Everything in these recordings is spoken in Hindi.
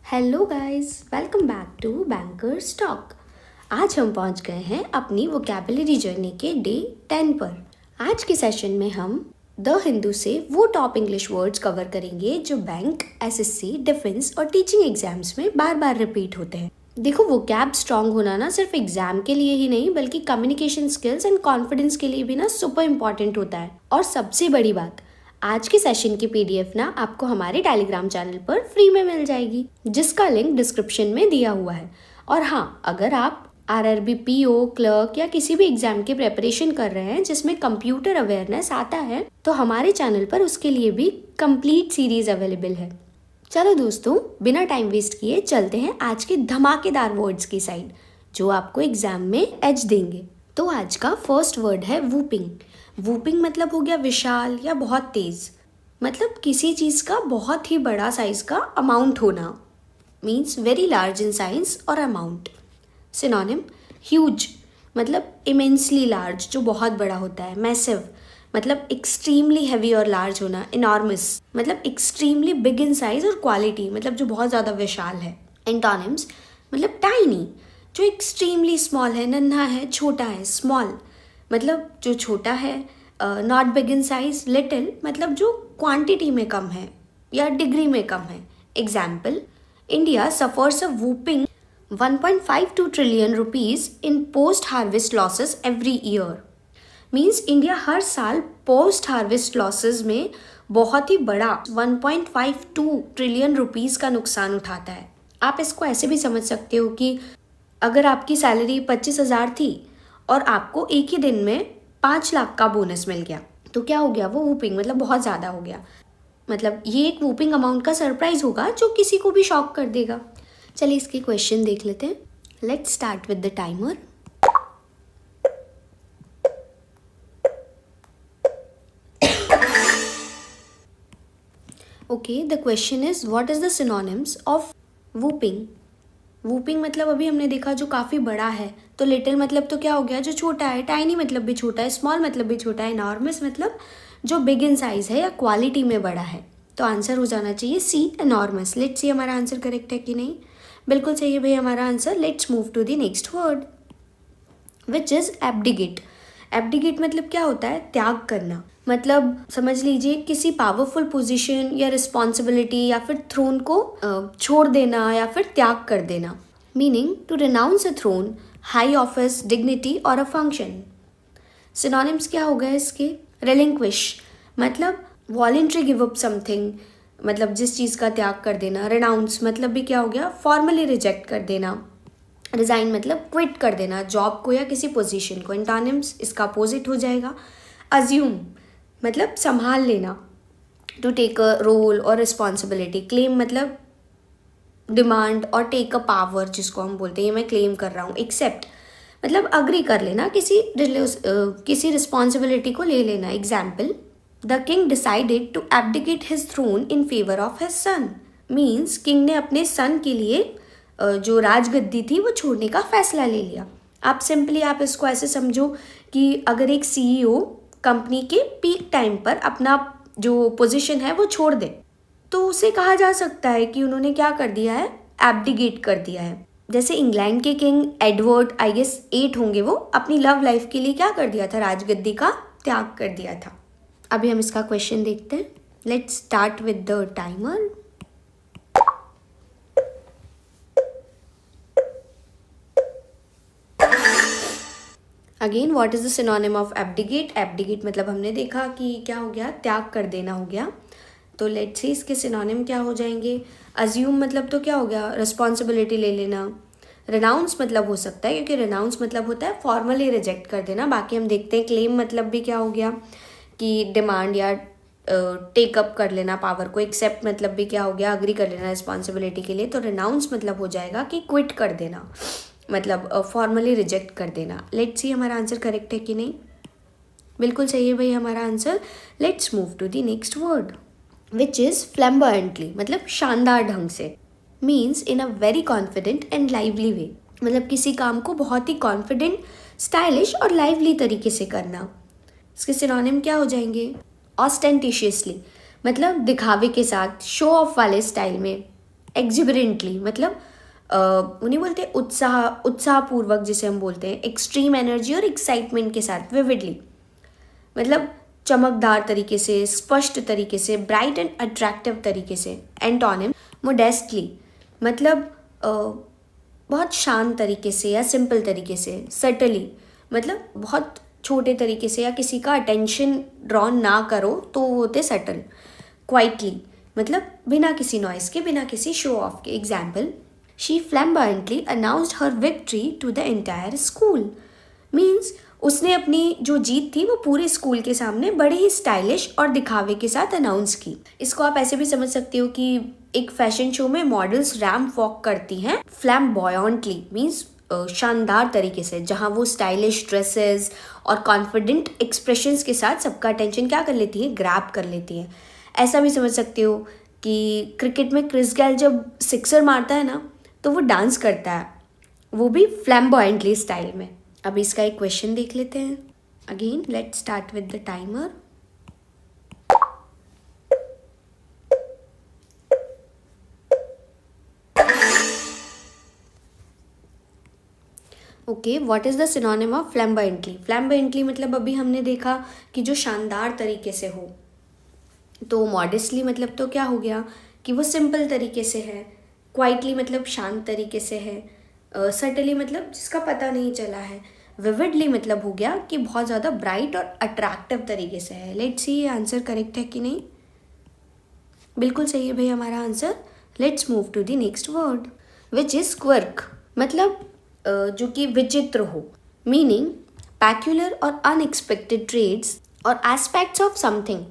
Hello guys, welcome back to bankers talk. आज हम पहुंच गए हैं अपनी वोकैबुलरी जर्नी के डे 10 पर। आज के सेशन में हम द हिंदू से वो टॉप इंग्लिश वर्ड्स कवर करेंगे जो बैंक, एसएससी, डिफेंस और टीचिंग एग्जाम्स में बार बार रिपीट होते हैं। देखो, वोकैब स्ट्रांग होना ना सिर्फ एग्जाम के लिए ही नहीं बल्कि कम्युनिकेशन स्किल्स एंड कॉन्फिडेंस के लिए भी ना सुपर इम्पॉर्टेंट होता है। और सबसे बड़ी बात, आज के सेशन की पीडीएफ ना आपको हमारे टेलीग्राम चैनल पर फ्री में मिल जाएगी, जिसका लिंक डिस्क्रिप्शन में दिया हुआ है। और हाँ, अगर आप आरआरबी पीओ, क्लर्क या किसी भी एग्जाम की प्रेपरेशन कर रहे हैं जिसमें कंप्यूटर अवेयरनेस आता है, तो हमारे चैनल पर उसके लिए भी कंप्लीट सीरीज अवेलेबल है। चलो दोस्तों, बिना टाइम वेस्ट किए चलते हैं आज के धमाकेदार वर्ड्स की साइड जो आपको एग्जाम में एज देंगे। तो आज का फर्स्ट वर्ड है वूपिंग। वूपिंग मतलब हो गया विशाल या बहुत तेज, मतलब किसी चीज का बहुत ही बड़ा साइज का अमाउंट होना, means very large in size और अमाउंट। सिनोनिम ह्यूज, मतलब इमेंसली लार्ज जो बहुत बड़ा होता है। मैसिव मतलब एक्सट्रीमली हैवी और लार्ज होना। इनॉर्मस मतलब एक्सट्रीमली बिग इन साइज और क्वालिटी, मतलब जो बहुत ज़्यादा विशाल है। एंटोनिम्स मतलब टाइनी, जो एक्सट्रीमली स्मॉल है, नन्हा है, छोटा है। स्मॉल मतलब जो छोटा है। Not big in size. Little मतलब जो क्वांटिटी में कम है या डिग्री में कम है। Example, India suffers a whopping 1.52 trillion rupees in post harvest losses every year. Means India हर साल पोस्ट हार्वेस्ट लॉसेस में बहुत ही बड़ा 1.52 ट्रिलियन रुपीस का नुकसान उठाता है। आप इसको ऐसे भी समझ सकते हो कि अगर आपकी सैलरी 25,000 थी और आपको एक ही दिन में 5 लाख का बोनस मिल गया, तो क्या हो गया? वो वूपिंग मतलब बहुत ज़्यादा हो गया। मतलब ये एक वूपिंग अमाउंट का सरप्राइज होगा जो किसी को भी शॉक कर देगा। चलिए इसके क्वेश्चन देख लेते हैं। Let's start with the timer. Okay, the question is what is the synonyms of whooping. Whooping मतलब अभी हमने देखा जो काफ़ी बड़ा है, तो लिटिल मतलब तो क्या हो गया? जो छोटा है। टाइनी मतलब भी छोटा है। स्मॉल मतलब भी छोटा है। इनॉर्मस मतलब जो बिग इन साइज है या क्वालिटी में बड़ा है। तो आंसर हो जाना चाहिए सी, इनॉर्मस। लेट्स सी हमारा आंसर करेक्ट है कि नहीं। बिल्कुल सही है भाई हमारा answer. Let's move to the next word which is abdicate. Abdicate मतलब क्या होता है? त्याग करना। मतलब समझ लीजिए किसी पावरफुल पोजीशन या रिस्पॉन्सिबिलिटी या फिर थ्रोन को छोड़ देना या फिर त्याग कर देना। Meaning to renounce a throne, high office, dignity और अ फंक्शन। सिनोनिम्स क्या हो गए इसके? रिलिंक्विश मतलब वॉलेंट्री गिव अप समथिंग, मतलब जिस चीज़ का त्याग कर देना। रिनाउंस मतलब भी क्या हो गया? फॉर्मली रिजेक्ट कर देना। रिजाइन मतलब क्विट कर देना जॉब को या किसी पोजीशन को। एंटोनिम्स इसका अपोजिट हो जाएगा। अज्यूम मतलब संभाल लेना, टू टेक अ रोल और रिस्पॉन्सिबिलिटी। क्लेम मतलब डिमांड और टेक अ पावर, जिसको हम बोलते हैं ये मैं क्लेम कर रहा हूँ। एक्सेप्ट मतलब अग्री कर लेना, किसी रिस्पॉन्सिबिलिटी को ले लेना। Example, the king decided to abdicate his throne in favour of his son. Means king ने अपने सन के लिए जो राजगद्दी थी वो छोड़ने का फैसला ले लिया। आप इसको ऐसे समझो कि अगर एक सीईओ कंपनी के पीक टाइम पर अपना जो पोजीशन है वो छोड़ दे, तो उसे कहा जा सकता है कि उन्होंने क्या कर दिया है? एब्डिकेट कर दिया है। जैसे इंग्लैंड के किंग एडवर्ड आई गेस 8 होंगे, वो अपनी लव लाइफ के लिए क्या कर दिया था? राजगद्दी का त्याग कर दिया था। अभी हम इसका क्वेश्चन देखते हैं। Let's start with the timer. Again, what is the synonym of abdicate? Abdicate मतलब हमने देखा कि क्या हो गया? त्याग कर देना हो गया। तो लेट्स सी इसके सिनोनिम क्या हो जाएंगे। अज्यूम मतलब तो क्या हो गया? रिस्पॉन्सिबिलिटी ले लेना। रिनाउंस मतलब हो सकता है, क्योंकि रिनाउंस मतलब होता है फॉर्मली रिजेक्ट कर देना। बाकी हम देखते हैं। क्लेम मतलब भी क्या हो गया कि डिमांड या टेकअप कर लेना पावर को। एक्सेप्ट मतलब भी क्या हो गया? अग्री कर लेना रिस्पॉन्सिबिलिटी के लिए। तो रिनाउंस मतलब हो जाएगा कि क्विट कर देना, मतलब फॉर्मली रिजेक्ट कर देना। लेट्स सी हमारा आंसर करेक्ट है कि नहीं। बिल्कुल सही है भाई हमारा answer. Let's move to the next word which is flamboyantly, मतलब शानदार ढंग से। Means in a very confident and lively way, मतलब किसी काम को बहुत ही कॉन्फिडेंट, स्टाइलिश और लाइवली तरीके से करना। इसके सिनोनिम क्या हो जाएंगे? ऑस्टेंटिशियसली मतलब दिखावे के साथ, शो ऑफ वाले स्टाइल में। एक्जिबरेंटली मतलब उन्हें बोलते हैं उत्साहपूर्वक, जिसे हम बोलते हैं एक्सट्रीम एनर्जी और एक्साइटमेंट के साथ, विविडली मतलब चमकदार तरीके से, स्पष्ट तरीके से, ब्राइट एंड अट्रैक्टिव तरीके से। एंटोनिम मोडेस्टली मतलब बहुत शांत तरीके से या सिंपल तरीके से। सटली मतलब बहुत छोटे तरीके से या किसी का अटेंशन ड्रॉ ना करो तो वो होते सटल। क्वाइटली मतलब बिना किसी नॉइस के, बिना किसी शो ऑफ के। Example, she flamboyantly announced her victory to the entire school. Means उसने अपनी जो जीत थी वो पूरे स्कूल के सामने बड़े ही स्टाइलिश और दिखावे के साथ अनाउंस की। इसको आप ऐसे भी समझ सकते हो कि एक फैशन शो में मॉडल्स रैंप वॉक करती हैं फ्लैम्बॉयंटली, मीन्स शानदार तरीके से, जहाँ वो स्टाइलिश ड्रेसेस और कॉन्फिडेंट एक्सप्रेशंस के साथ सबका अटेंशन क्या कर लेती है, ग्रैब कर लेती है। ऐसा भी समझ सकते हो कि क्रिकेट में क्रिस गेल जब सिक्सर मारता है ना तो वो डांस करता है, वो भी फ्लैम्बॉयंटली स्टाइल में। अब इसका एक क्वेश्चन देख लेते हैं। Again let's start with the timer. Okay, what is the synonym of flamboyantly? Flamboyantly मतलब अभी हमने देखा कि जो शानदार तरीके से हो, तो मॉडेस्टली मतलब तो क्या हो गया कि वो सिंपल तरीके से है। क्वाइटली मतलब शांत तरीके से है। सटली मतलब जिसका पता नहीं चला है। विविडली मतलब हो गया कि बहुत ज़्यादा ब्राइट और अट्रैक्टिव तरीके से है। लेट्स सी ये आंसर करेक्ट है कि नहीं। बिल्कुल सही है भाई हमारा answer. Let's move to the next word which is quirk मतलब जो कि विचित्र हो। मीनिंग पैक्यूलर और अनएक्सपेक्टेड ट्रेड्स और एस्पेक्ट्स ऑफ समथिंग।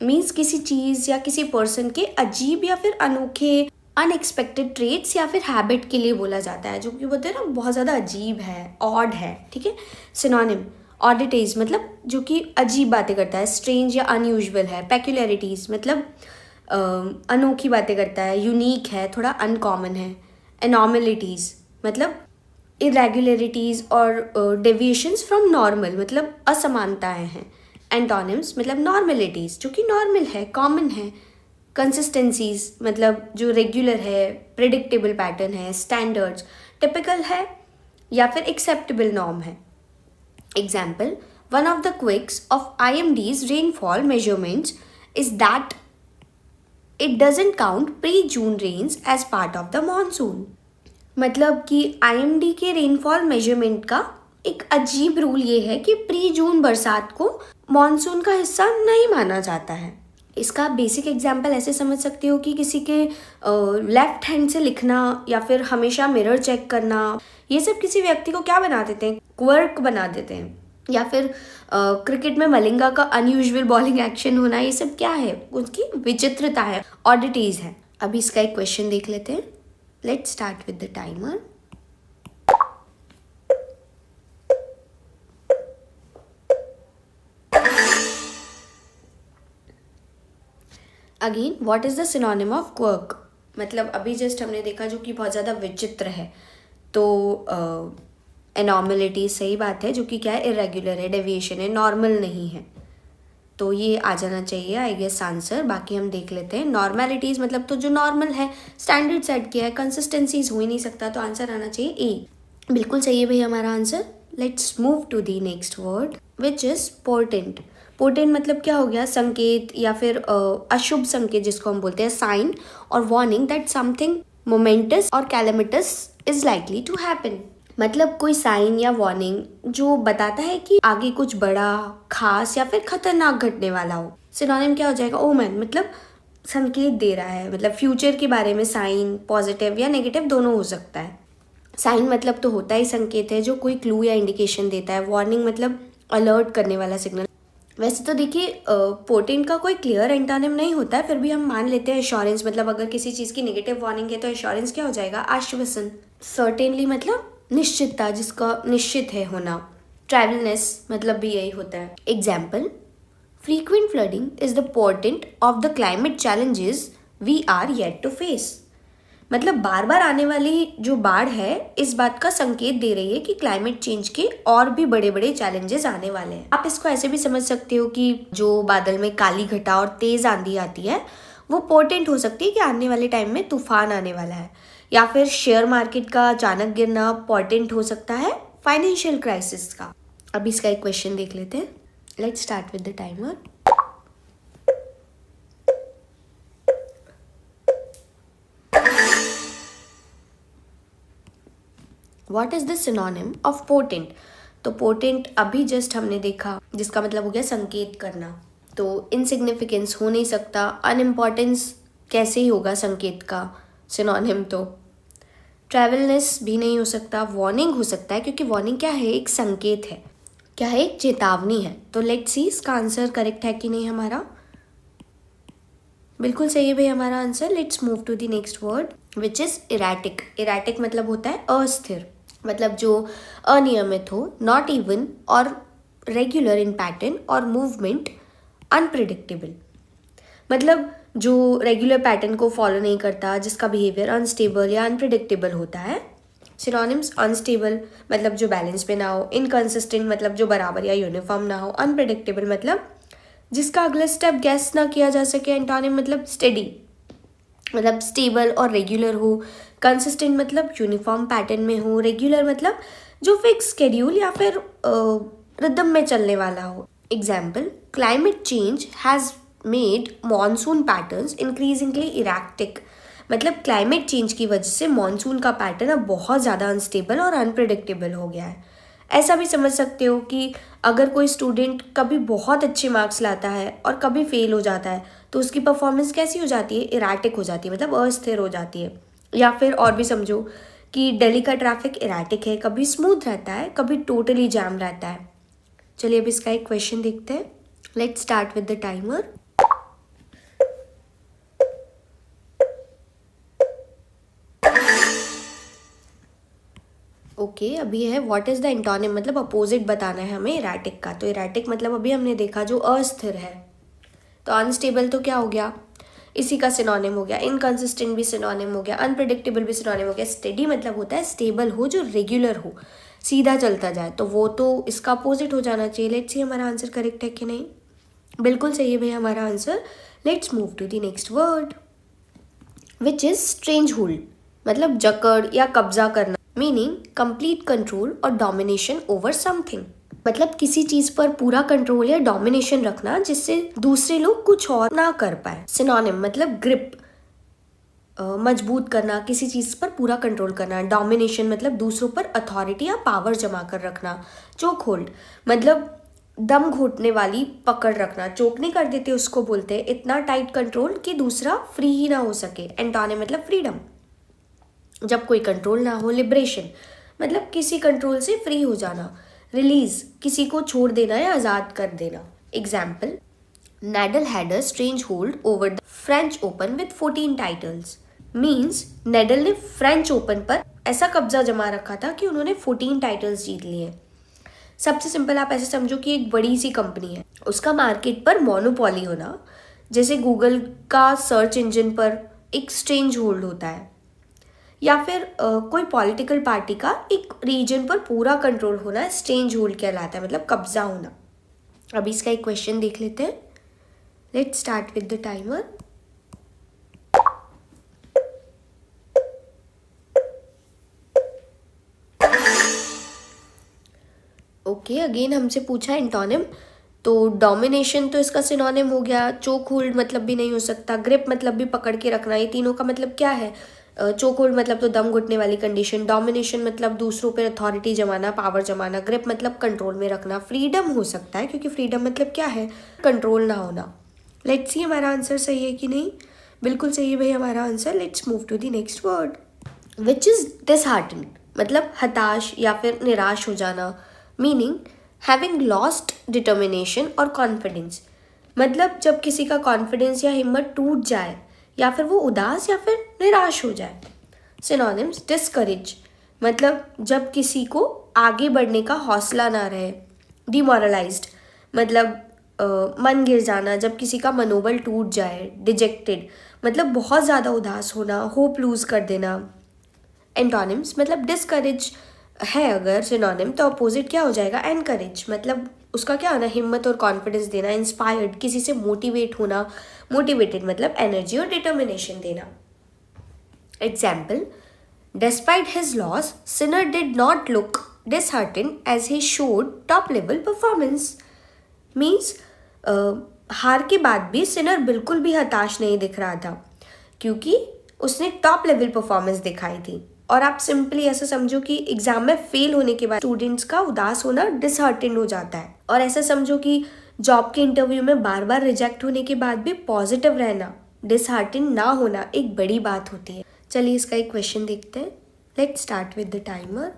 मीन्स किसी चीज़ या किसी पर्सन के अजीब या फिर अनोखे अनएक्सपेक्टेड ट्रेड्स या फिर हैबिट के लिए बोला जाता है, जो कि बोलते हैं ना बहुत ज़्यादा अजीब है, ऑड है। ठीक है। सिनोनिम ऑडिटीज मतलब जो कि अजीब बातें करता है, स्ट्रेंज या अनयूजुअल है। पेक्यूलरिटीज मतलब अनोखी बातें करता है, यूनिक है, थोड़ा अनकॉमन है। एनॉमलिटीज मतलब इरेगुलरिटीज़ और डेविएशंस फ्रॉम नॉर्मल मतलब असमानताएं हैं। एंटोनिम्स मतलब नॉर्मलिटीज़ जो कि नॉर्मल है, कॉमन है। कंसिस्टेंसीज मतलब जो रेगुलर है, प्रिडिक्टेबल पैटर्न है। स्टैंडर्ड्स टिपिकल है या फिर एक्सेप्टेबल नॉर्म है। Example, one of the quirks of IMD's rainfall measurements is that it doesn't count pre June rains as part of the monsoon. मतलब कि IMD के रेनफॉल मेजरमेंट का एक अजीब रूल ये है कि प्री जून बरसात को मॉनसून का हिस्सा नहीं माना जाता है। इसका बेसिक एग्जाम्पल ऐसे समझ सकते हो कि किसी के लेफ्ट हैंड से लिखना या फिर हमेशा मिरर चेक करना, ये सब किसी व्यक्ति को क्या बना देते हैं, क्वर्क बना देते हैं। या फिर क्रिकेट में मलिंगा का अनयूजुअल बॉलिंग एक्शन होना, ये सब क्या है, उसकी विचित्रता है, ऑडिटीज है। अभी इसका एक क्वेश्चन देख लेते हैं। Let's start with the timer. Again what is the synonym of quirk? मतलब अभी जस्ट हमने देखा जो कि बहुत ज़्यादा विचित्र है, तो एनॉमलिटी सही बात है, जो कि क्या है, इरेगुलर है, डेविएशन है, नॉर्मल नहीं है, तो ये आ जाना चाहिए आई गेस आंसर। बाकी हम देख लेते हैं। नॉर्मेलिटीज़ मतलब तो जो नॉर्मल है, स्टैंडर्ड सेट किया है, कंसिस्टेंसीज हो ही नहीं सकता, तो आंसर आना चाहिए ए। बिल्कुल सही है भाई हमारा answer. Let's move to the next word which is portent. Portent मतलब क्या हो गया, संकेत या फिर अशुभ संकेत जिसको हम बोलते हैं, साइन और वार्निंग दैट समथिंग मोमेंटस और कैलेमिटस इज लाइकली टू हैपन। मतलब कोई साइन या वार्निंग जो बताता है कि आगे कुछ बड़ा, खास या फिर खतरनाक घटने वाला हो। सिनोनिम क्या हो जाएगा, ओमेन मतलब संकेत दे रहा है, मतलब फ्यूचर के बारे में साइन पॉजिटिव या नेगेटिव दोनों हो सकता है। साइन मतलब तो होता ही संकेत है जो कोई क्लू या इंडिकेशन देता है। वार्निंग मतलब अलर्ट करने वाला सिग्नल। वैसे तो देखिए पोर्टेंट का कोई क्लियर एंटोनिम नहीं होता है, फिर भी हम मान लेते हैं एश्योरेंस। मतलब अगर किसी चीज़ की नेगेटिव वार्निंग है तो एश्योरेंस क्या हो जाएगा, आश्वासन। सर्टेनली मतलब निश्चितता, जिसका निश्चित है होना। ट्राइवलनेस मतलब भी यही होता है। Example, frequent flooding is the portent of the climate challenges we are yet to face. मतलब बार बार आने वाली जो बाढ़ है इस बात का संकेत दे रही है कि क्लाइमेट चेंज के और भी बड़े बड़े चैलेंजेस आने वाले हैं। आप इसको ऐसे भी समझ सकते हो कि जो बादल में काली घटा और तेज आंधी आती है वो पोर्टेंट हो सकती है कि आने वाले टाइम में तूफान आने वाला है, या फिर शेयर मार्केट का अचानक गिरना पोर्टेंट हो सकता है फाइनेंशियल क्राइसिस का। अब इसका एक क्वेश्चन देख लेते हैं। Let's start with the timer. What is the synonym of portent? तो पोर्टेंट अभी जस्ट हमने देखा, जिसका मतलब हो गया संकेत करना। तो इनसिग्निफिकेंस हो नहीं सकता, अनइम्पॉर्टेंस कैसे ही होगा संकेत का सिनोनिम। तो ट्रैवलनेस भी नहीं हो सकता, वार्निंग हो सकता है, क्योंकि वार्निंग क्या है, एक संकेत है, क्या है, एक चेतावनी है। तो लेट्स सी इसका आंसर करेक्ट है कि नहीं हमारा। बिल्कुल सही है भाई हमारा answer. Let's move to the next word which is erratic. Erratic मतलब होता है अस्थिर, मतलब जो अनियमित हो, not even or regular in pattern or movement, unpredictable, मतलब जो रेगुलर पैटर्न को फॉलो नहीं करता, जिसका बिहेवियर अनस्टेबल या अनप्रिडिक्टेबल होता है। सिनोनिम्स अनस्टेबल मतलब जो बैलेंस पे ना हो, इनकंसिस्टेंट मतलब जो बराबर या यूनिफॉर्म ना हो, अनप्रिडिक्टेबल मतलब जिसका अगला स्टेप गैस ना किया जा सके। एंटोनिम मतलब स्टेडी मतलब स्टेबल और रेगुलर हो, कंसिस्टेंट मतलब यूनिफॉर्म पैटर्न में हो, रेगुलर मतलब जो फिक्स शेड्यूल या फिर रिदम में चलने वाला हो। Example, climate change has made monsoon patterns increasingly erratic, मतलब क्लाइमेट चेंज की वजह से मॉनसून का पैटर्न अब बहुत ज़्यादा अनस्टेबल और अनप्रिडिक्टेबल हो गया है। ऐसा भी समझ सकते हो कि अगर कोई स्टूडेंट कभी बहुत अच्छे मार्क्स लाता है और कभी फेल हो जाता है, तो उसकी परफॉर्मेंस कैसी हो जाती है, इरैटिक हो जाती है, मतलब अस्थिर हो जाती है। या फिर और भी समझो कि दिल्ली का ट्रैफिक इरैटिक है, कभी स्मूथ रहता है, कभी टोटली जैम रहता है। चलिए अब इसका एक क्वेश्चन देखते हैं। Let's start with the timer. Okay, अभी है व्हाट इज द एंटोनिम, मतलब अपोजिट बताना है हमें इरैटिक का। तो इरैटिक मतलब अभी हमने देखा जो अस्थिर है। तो अनस्टेबल तो क्या हो गया, इसी का सिनोनिम हो गया। इनकंसिस्टेंट भी सिनोनिम हो गया, अनप्रिडिक्टेबल भी सिनोनिम हो गया। स्टेडी मतलब होता है स्टेबल हो, जो रेगुलर हो, सीधा चलता जाए, तो वो तो इसका अपोजिट हो जाना चाहिए। लेट्स सी हमारा आंसर करेक्ट है कि नहीं। बिल्कुल सही है भैया हमारा answer. Let's move to the next word which is stranglehold, मतलब जकड़ या कब्जा करना, मीनिंग कंप्लीट कंट्रोल और डोमिनेशन ओवर समथिंग, मतलब किसी चीज पर पूरा कंट्रोल या डोमिनेशन रखना जिससे दूसरे लोग कुछ और ना कर पाए। सिनोनिम मतलब ग्रिप, मजबूत करना, किसी चीज पर पूरा कंट्रोल करना। डोमिनेशन मतलब दूसरों पर अथॉरिटी या पावर जमा कर रखना। चोक होल्ड मतलब दम घोटने वाली पकड़ रखना, चोक नहीं कर देते उसको बोलते हैं। इतना टाइट कंट्रोल कि दूसरा फ्री ही ना हो सके। एंटोनिम मतलब फ्रीडम, जब कोई कंट्रोल ना हो। लिबरेशन मतलब किसी कंट्रोल से फ्री हो जाना। रिलीज किसी को छोड़ देना या आज़ाद कर देना। Example, Nadal had a strange hold over the French Open with 14 titles. Means needle ने फ्रेंच ओपन पर ऐसा कब्जा जमा रखा था कि उन्होंने 14 टाइटल्स जीत लिए। सबसे सिंपल आप ऐसे समझो कि एक बड़ी सी कंपनी है, उसका मार्केट पर मोनोपोली होना, जैसे गूगल का सर्च इंजन पर एक स्ट्रेंज होल्ड होता है। या फिर कोई पॉलिटिकल पार्टी का एक रीजन पर पूरा कंट्रोल होना स्ट्रेंज होल्ड कहलाता है, मतलब कब्जा होना। अभी इसका एक क्वेश्चन देख लेते हैं। Let's start with the timer. Okay, again हमसे पूछा एंटोनिम। तो डोमिनेशन तो इसका सिनोनिम हो गया। चोक होल्ड मतलब भी नहीं हो सकता। ग्रिप मतलब भी पकड़ के रखना। ये तीनों का मतलब क्या है, चोक होल्ड मतलब तो दम घुटने वाली कंडीशन। डोमिनेशन मतलब दूसरों पर अथॉरिटी जमाना, पावर जमाना। ग्रिप मतलब कंट्रोल में रखना। फ्रीडम हो सकता है, क्योंकि फ्रीडम मतलब क्या है, कंट्रोल ना होना। लेट्स सी हमारा आंसर सही है कि नहीं। बिल्कुल सही है भाई हमारा answer. Let's move to the next word which is dishearten, मतलब हताश या फिर निराश हो जाना। मीनिंग हैविंग लॉस्ट डिटर्मिनेशन और कॉन्फिडेंस, मतलब जब किसी का कॉन्फिडेंस या हिम्मत टूट जाए या फिर वो उदास या फिर निराश हो जाए। सिनोनिम्स, डिस्करेज मतलब जब किसी को आगे बढ़ने का हौसला ना रहे। डिमोरलाइज्ड मतलब मन गिर जाना, जब किसी का मनोबल टूट जाए। डिजेक्टेड मतलब बहुत ज़्यादा उदास होना, होप लूज कर देना। एंटोनिम्स मतलब डिस्करेज है अगर सिनोनिम, तो अपोजिट क्या हो जाएगा, एनकरेज, मतलब उसका क्या आना, हिम्मत और कॉन्फिडेंस देना, इंस्पायर्ड, किसी से मोटिवेट होना, मोटिवेटेड मतलब एनर्जी और डिटर्मिनेशन देना। Example, despite his loss Sinner did not look disheartened as he showed top level performance। Means हार के बाद भी सिनर बिल्कुल भी हताश नहीं दिख रहा था क्योंकि उसने टॉप लेवल परफॉर्मेंस दिखाई थी। और आप सिंपली ऐसा समझो कि एग्जाम में फेल होने के बाद स्टूडेंट्स का उदास होना डिसहार्टेंड हो जाता है। और ऐसा समझो कि जॉब के इंटरव्यू में बार बार रिजेक्ट होने के बाद भी पॉजिटिव रहना, डिसहार्टेंड ना होना एक बड़ी बात होती है। चलिए इसका एक क्वेश्चन देखते हैं। Let's start with the timer.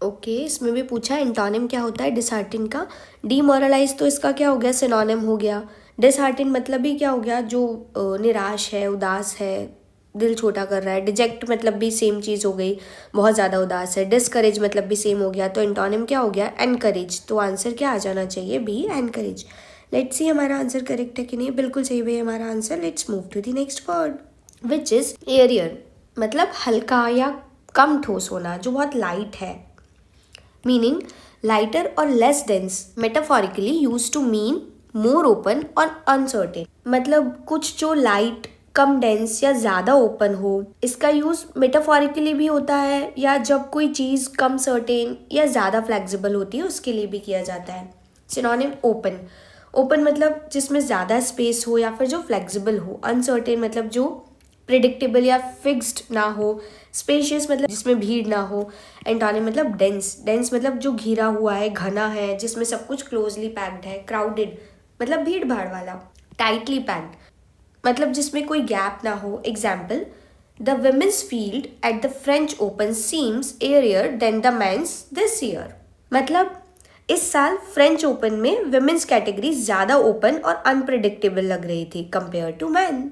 Okay, इसमें भी पूछा एंटोनिम क्या होता है डिसहार्टेन का। डीमोरलाइज तो इसका क्या हो गया, सिनोनिम हो गया। डिसहार्टेन मतलब भी क्या हो गया, जो निराश है, उदास है, दिल छोटा कर रहा है। डिजेक्ट मतलब भी सेम चीज़ हो गई, बहुत ज़्यादा उदास है। डिस्करेज मतलब भी सेम हो गया। तो एंटोनिम क्या हो गया, एनकरेज। तो आंसर क्या आ जाना चाहिए, बी, एनकरेज। लेट्स सी हमारा आंसर करेक्ट है कि नहीं। बिल्कुल सही भाई हमारा answer. Let's move to the next word which is airier, मतलब हल्का या कम ठोस होना, जो बहुत लाइट है। Meaning lighter or less dense, metaphorically used to mean more open or uncertain। मतलब कुछ जो लाइट, कम डेंस या ज़्यादा ओपन हो। इसका यूज़ मेटाफोरिकली भी होता है या जब कोई चीज़ कम सर्टेन या ज़्यादा फ्लेक्सिबल होती है उसके लिए भी किया जाता है। सिनोनिम ओपन, ओपन मतलब जिसमें ज़्यादा स्पेस हो या फिर जो फ्लेक्सिबल हो। अनसर्टेन मतलब जो प्रिडिक्टेबल या फिक्स्ड ना हो। स्पेशियस मतलब जिसमें भीड़ ना हो। एंटोनिम मतलब डेंस, डेंस मतलब जो घिरा हुआ है, घना है, जिसमें सब कुछ क्लोजली पैक्ड है। क्राउडेड मतलब भीड़ भाड़ वाला। टाइटली पैक्ड मतलब जिसमें कोई गैप ना हो। Example, the women's field at the French Open seems airier than the men's this year. मतलब इस साल फ्रेंच ओपन में वुमेन्स कैटेगरी ज़्यादा ओपन और अनप्रिडिक्टेबल लग रही थी कंपेयर टू मैन।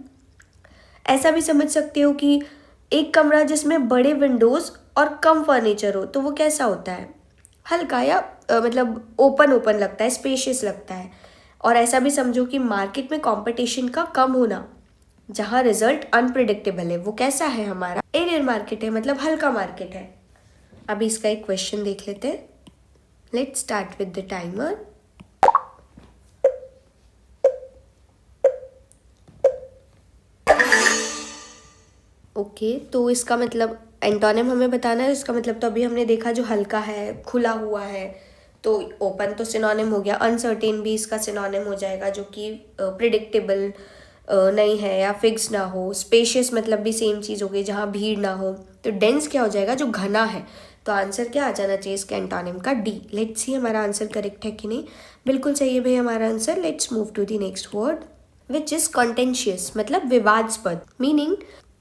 ऐसा भी समझ सकते हो कि एक कमरा जिसमें बड़े विंडोज और कम फर्नीचर हो तो वो कैसा होता है, हल्का या मतलब ओपन ओपन लगता है, स्पेशियस लगता है। और ऐसा भी समझो कि मार्केट में कंपटीशन का कम होना, जहाँ रिजल्ट अनप्रिडिक्टेबल है, वो कैसा है, हमारा एरियर मार्केट है, मतलब हल्का मार्केट है। अभी इसका एक क्वेश्चन देख लेते हैं। Let's start with the timer. Okay, तो इसका मतलब एंटोनिम हमें बताना है। इसका मतलब तो अभी हमने देखा जो हल्का है, खुला हुआ है, तो ओपन तो सिनोनिम हो गया। अनसर्टेन भी इसका सिनोनिम हो जाएगा, जो कि प्रिडिक्टेबल नहीं है या फिक्स ना हो। स्पेशियस मतलब भी सेम चीज़ हो गई, जहाँ भीड़ ना हो। तो डेंस क्या हो जाएगा, जो घना है। तो आंसर क्या आ जाना चाहिए इसके एंटोनिम का, डी। लेट्स सी हमारा आंसर करेक्ट है कि नहीं। बिल्कुल सही है भाई हमारा answer. Let's move to the next word which is contentious, मतलब विवादास्पद। Meaning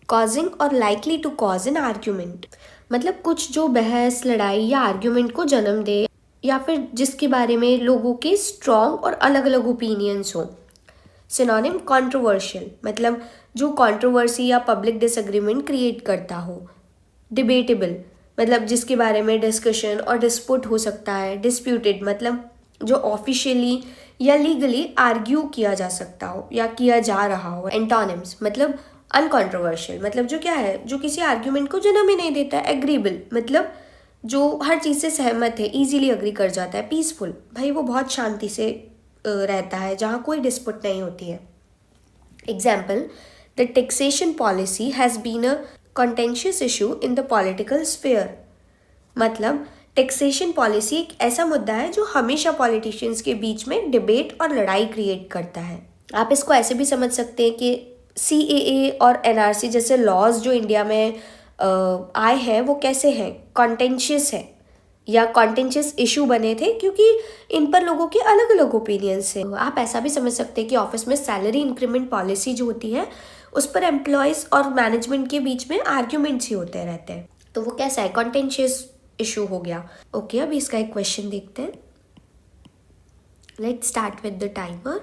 causing or likely to cause an argument, मतलब कुछ जो बहस, लड़ाई या आर्ग्यूमेंट को जन्म दे या फिर जिसके बारे में लोगों के स्ट्रॉन्ग और अलग अलग ओपिनियंस हो। सिनोनिम कंट्रोवर्शियल, मतलब जो कंट्रोवर्सी या पब्लिक डिसएग्रीमेंट क्रिएट करता हो। डिबेटेबल मतलब जिसके बारे में डिस्कशन और डिस्प्यूट हो सकता है। डिस्प्यूटेड मतलब जो ऑफिशियली या लीगली आर्ग्यू किया जा सकता हो या किया जा रहा हो। एंटोनिम्स मतलब अनकॉन्ट्रोवर्शियल, मतलब जो क्या है, जो किसी आर्ग्यूमेंट को जन्म ही नहीं देता है। एग्रीबल मतलब जो हर चीज़ से सहमत है, इजीली अग्री कर जाता है। पीसफुल भाई वो बहुत शांति से रहता है, जहाँ कोई डिस्प्यूट नहीं होती है। Example, the taxation policy has been a contentious issue in the political sphere। मतलब टैक्सेशन पॉलिसी एक ऐसा मुद्दा है जो हमेशा पॉलिटिशियंस के बीच में डिबेट और लड़ाई क्रिएट करता है। आप इसको ऐसे भी समझ सकते हैं कि CAA और NRC जैसे लॉज जो इंडिया में आए हैं वो कैसे हैं, कॉन्टेंशियस है या कॉन्टेंशियस इशू बने थे क्योंकि इन पर लोगों के अलग अलग ओपिनियंस हैं। आप ऐसा भी समझ सकते हैं कि ऑफिस में सैलरी इंक्रीमेंट पॉलिसी जो होती है उस पर एम्प्लॉयज़ और मैनेजमेंट के बीच में आर्ग्यूमेंट्स ही होते रहते हैं, तो वो कैसा है, कॉन्टेंशियस इशू हो गया। ओके, अभी इसका एक क्वेश्चन देखते हैं। Let's start with the timer.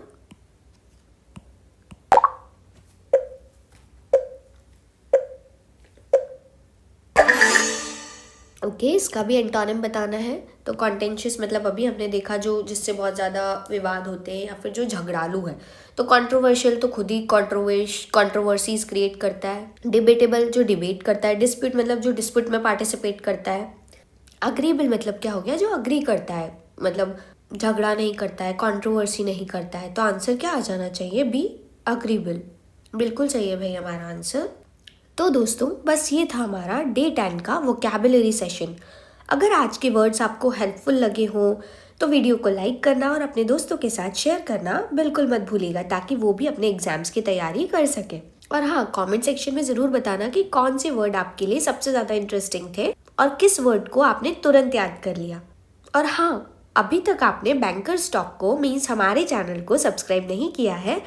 Okay, okay, इसका भी एंटोनिम बताना है। तो कॉन्टेंशियस मतलब अभी हमने देखा जो जिससे बहुत ज़्यादा विवाद होते हैं या फिर जो झगड़ालू है। तो कंट्रोवर्शियल तो खुद ही कंट्रोवर्सीज क्रिएट करता है। डिबेटेबल जो डिबेट करता है। डिस्प्यूट मतलब जो डिस्प्यूट में पार्टिसिपेट करता है। अग्रीबल मतलब क्या हो गया, जो अग्री करता है, मतलब झगड़ा नहीं करता है, कंट्रोवर्सी नहीं करता है। तो आंसर क्या आ जाना चाहिए, बी अग्रीबल। बिल्कुल सही है भाई हमारा आंसर। तो दोस्तों बस ये था हमारा डे 10 का वोकैबुलरी सेशन। अगर आज के वर्ड्स आपको हेल्पफुल लगे हों तो वीडियो को लाइक करना और अपने दोस्तों के साथ शेयर करना बिल्कुल मत भूलिएगा, ताकि वो भी अपने एग्जाम्स की तैयारी कर सके। और हाँ, कमेंट सेक्शन में ज़रूर बताना कि कौन से वर्ड आपके लिए सबसे ज़्यादा इंटरेस्टिंग थे और किस वर्ड को आपने तुरंत याद कर लिया। और हाँ, अभी तक आपने बैंकर स्टॉक को मीन्स हमारे चैनल को सब्सक्राइब नहीं किया है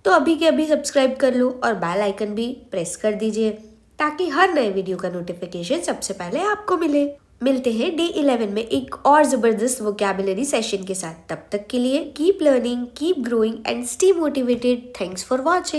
तो अभी के अभी सब्सक्राइब कर लो और बेल आइकन भी प्रेस कर दीजिए, ताकि हर नए वीडियो का नोटिफिकेशन सबसे पहले आपको मिले। मिलते हैं डे 11 में एक और ज़बरदस्त वोकैबुलरी सेशन के साथ। तब तक के लिए keep learning, keep growing and stay motivated. Thanks for watching.